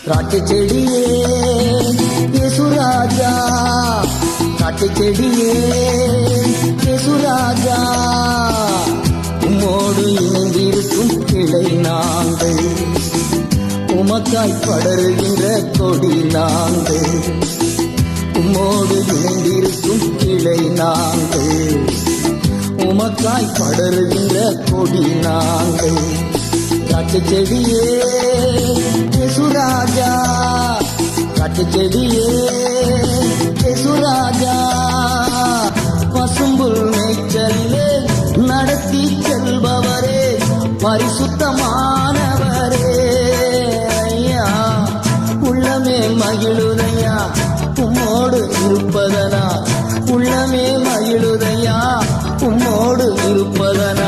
திராட்சை செடியே யேசுராஜா, திராட்சை செடியே யேசுராஜா, உம்மோடு இணைந்திருக்கும் கிளை நாங்கள், உமக்காய் படருகின்ற கொடி நாங்கள், உம்மோடு இணைந்திருக்கும் கிளை நாங்கள், உமக்காய் படருகின்ற கொடி நாங்கள். திராட்சை செடியே யேசுராஜா, திராட்சை செடியே யேசுராஜா, பசும்புல் மேய்ச்சலிலே நடத்தி செல்பவரே, பரிசுத்தமானவரே, ஐயா உள்ளமே மகிழுதையா உம்மோடு இருப்பதனா, உள்ளமே மகிழுதையா உம்மோடு இருப்பதனா.